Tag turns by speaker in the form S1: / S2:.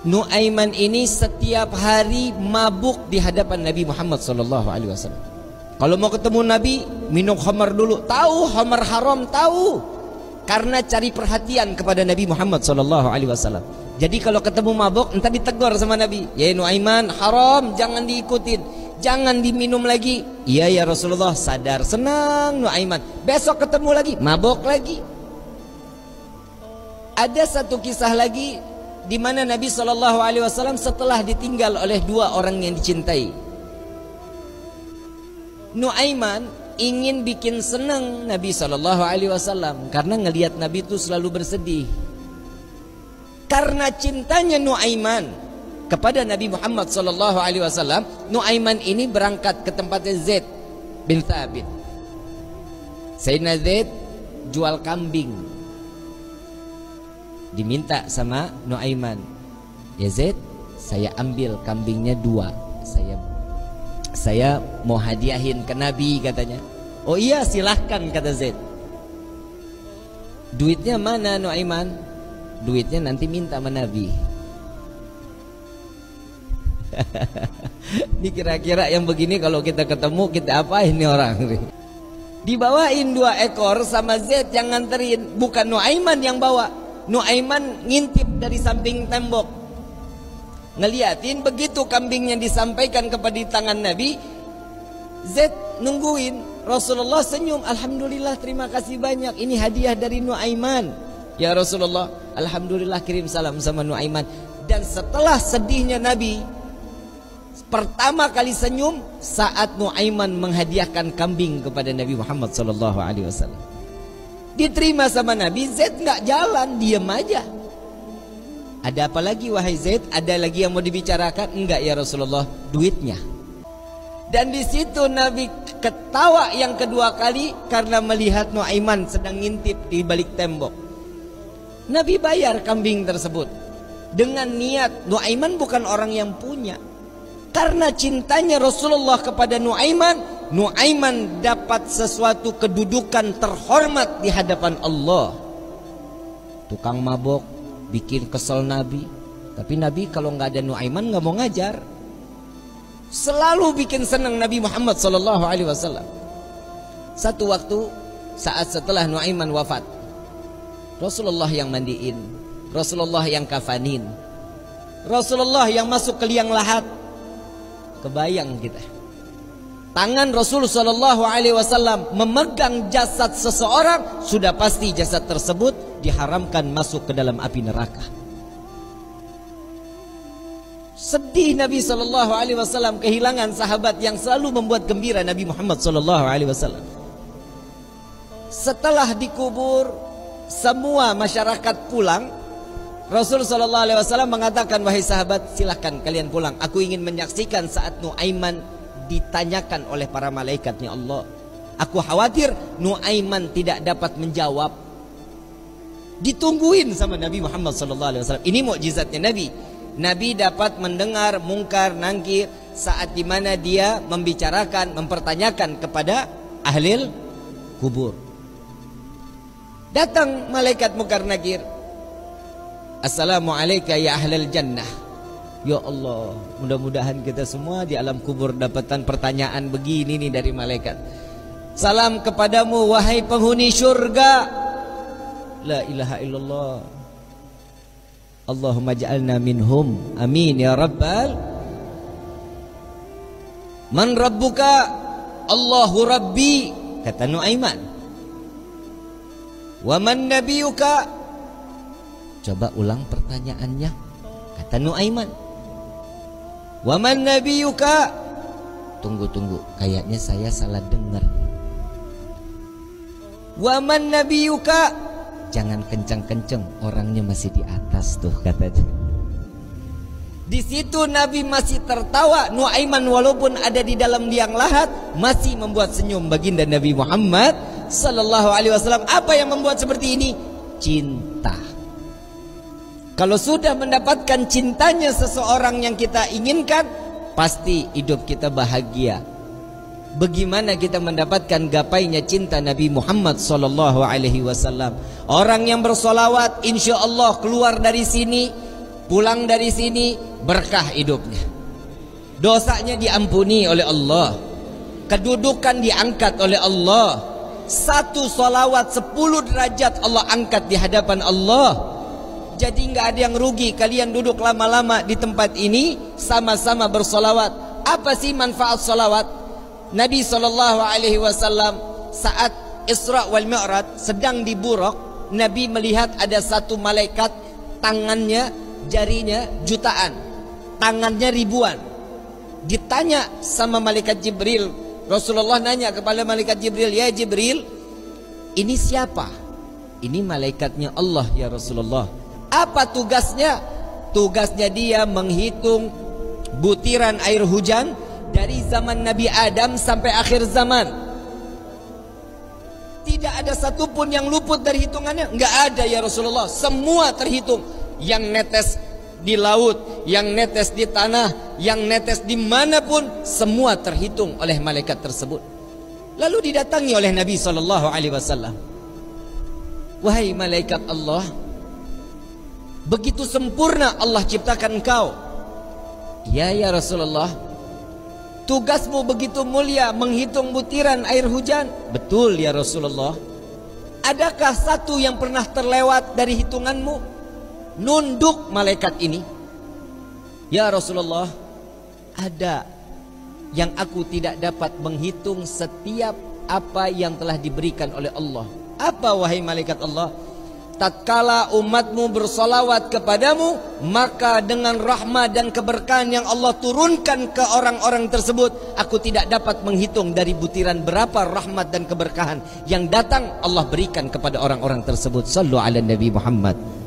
S1: Nuaiman ini setiap hari mabuk di hadapan Nabi Muhammad SAW. Kalau mau ketemu Nabi, minum khamar dulu. Tahu khamar haram, tahu. Karena cari perhatian kepada Nabi Muhammad SAW. Jadi kalau ketemu mabuk, entah ditegur sama Nabi. Ya Nuaiman, haram, jangan diikutin, jangan diminum lagi. Iya ya Rasulullah, sadar, senang Nuaiman. Besok ketemu lagi, mabuk lagi. Ada satu kisah lagi di mana Nabi SAW setelah ditinggal oleh dua orang yang dicintai. Nuaiman ingin bikin senang Nabi SAW karena ngelihat Nabi itu selalu bersedih. Karena cintanya Nuaiman kepada Nabi Muhammad SAW, Nuaiman ini berangkat ke tempatnya Zaid bin Thabit. Sayyidina Zaid jual kambing, diminta sama Nuaiman, ya Zaid, saya ambil kambingnya 2, saya mau hadiahin ke Nabi katanya. Oh iya silahkan kata Zaid. Duitnya mana Nuaiman? Duitnya nanti minta sama Nabi. Ini kira-kira yang begini kalau kita ketemu kita apain nih orang? Dibawain 2 ekor sama Zaid yang nganterin, bukan Nuaiman yang bawa. Nuaiman ngintip dari samping tembok, ngeliatin. Begitu kambingnya disampaikan kepada tangan Nabi, Zaid nungguin. Rasulullah senyum, alhamdulillah, terima kasih banyak, ini hadiah dari Nuaiman. Ya Rasulullah, alhamdulillah, kirim salam sama Nuaiman. Dan setelah sedihnya Nabi, pertama kali senyum saat Nuaiman menghadiahkan kambing kepada Nabi Muhammad SAW. Diterima sama Nabi. Zaid nggak jalan, diam aja. Ada apa lagi wahai Zaid? Ada lagi yang mau dibicarakan? Enggak ya Rasulullah, duitnya. Dan di situ Nabi ketawa yang kedua kali karena melihat Nuaiman sedang ngintip di balik tembok. Nabi bayar kambing tersebut dengan niat Nuaiman bukan orang yang punya. Karena cintanya Rasulullah kepada Nuaiman, Nuaiman dapat sesuatu kedudukan terhormat di hadapan Allah. Tukang mabok bikin kesel Nabi, tapi Nabi kalau nggak ada Nuaiman nggak mau ngajar. Selalu bikin senang Nabi Muhammad SAW. Satu waktu saat setelah Nuaiman wafat, Rasulullah yang mandiin, Rasulullah yang kafanin, Rasulullah yang masuk ke liang lahat. Kebayang kita, tangan Rasul SAW memegang jasad seseorang, sudah pasti jasad tersebut diharamkan masuk ke dalam api neraka. Sedih Nabi SAW kehilangan sahabat yang selalu membuat gembira Nabi Muhammad SAW. Setelah dikubur, semua masyarakat pulang. Rasul SAW mengatakan, wahai sahabat, silahkan kalian pulang. Aku ingin menyaksikan saat Nuaiman ditanyakan oleh para malaikatnya Allah. Aku khawatir Nuaiman tidak dapat menjawab. Ditungguin sama Nabi Muhammad SAW. Ini mukjizatnya Nabi. Nabi dapat mendengar mungkar nangkir saat dimana dia membicarakan, mempertanyakan kepada ahli kubur. Datang malaikat mungkar nakir. Assalamualaikum ya ahlal jannah. Ya Allah, mudah-mudahan kita semua di alam kubur dapatkan pertanyaan begini nih dari malaikat. Salam kepadamu wahai penghuni syurga. La ilaha illallah. Allahumma ja'alna minhum. Amin ya rabbal. Man rabbuka? Allahu rabbi, kata Nuaiman. Wa man nabiyuka? Coba ulang pertanyaannya, kata Nuaiman. Wa man nabiyuka? Tunggu, kayaknya saya salah dengar. Wa man nabiyuka? Jangan kencang-kencang, orangnya masih di atas tuh, katanya. Di situ Nabi masih tertawa. Nuaiman walaupun ada di dalam liang lahat masih membuat senyum baginda Nabi Muhammad sallallahu alaihi wasallam. Apa yang membuat seperti ini? Cinta. Kalau sudah mendapatkan cintanya seseorang yang kita inginkan, pasti hidup kita bahagia. Bagaimana kita mendapatkan gapainya cinta Nabi Muhammad sallallahu alaihi wasallam? Orang yang bersolawat insya Allah keluar dari sini pulang dari sini berkah hidupnya, dosanya diampuni oleh Allah, kedudukan diangkat oleh Allah. Satu salawat 10 derajat Allah angkat di hadapan Allah. Jadi nggak ada yang rugi. Kalian duduk lama-lama di tempat ini sama-sama bersolawat. Apa sih manfaat solawat? Nabi SAW saat Isra wal Mi'raj sedang di Buraq, Nabi melihat ada satu malaikat, tangannya, jarinya jutaan, tangannya ribuan. Ditanya sama malaikat Jibril, Rasulullah nanya kepada malaikat Jibril, ya Jibril, ini siapa? Ini malaikatnya Allah ya Rasulullah. Apa tugasnya? Tugasnya dia menghitung butiran air hujan dari zaman Nabi Adam sampai akhir zaman. Tidak ada satupun yang luput dari hitungannya. Enggak ada ya Rasulullah. Semua terhitung. Yang netes di laut, yang netes di tanah, yang netes dimanapun, semua terhitung oleh malaikat tersebut. Lalu didatangi oleh Nabi SAW. Wahai malaikat Allah, begitu sempurna Allah ciptakan engkau. Ya Rasulullah, tugasmu begitu mulia menghitung butiran air hujan. Betul ya Rasulullah. Adakah satu yang pernah terlewat dari hitunganmu? Nunduk malaikat ini, ya Rasulullah, ada yang aku tidak dapat menghitung setiap apa yang telah diberikan oleh Allah. Apa wahai malaikat Allah? Tatkala umatmu bersolawat kepadamu, maka dengan rahmat dan keberkahan yang Allah turunkan ke orang-orang tersebut, aku tidak dapat menghitung dari butiran berapa rahmat dan keberkahan yang datang Allah berikan kepada orang-orang tersebut. Sallu ala Nabi Muhammad.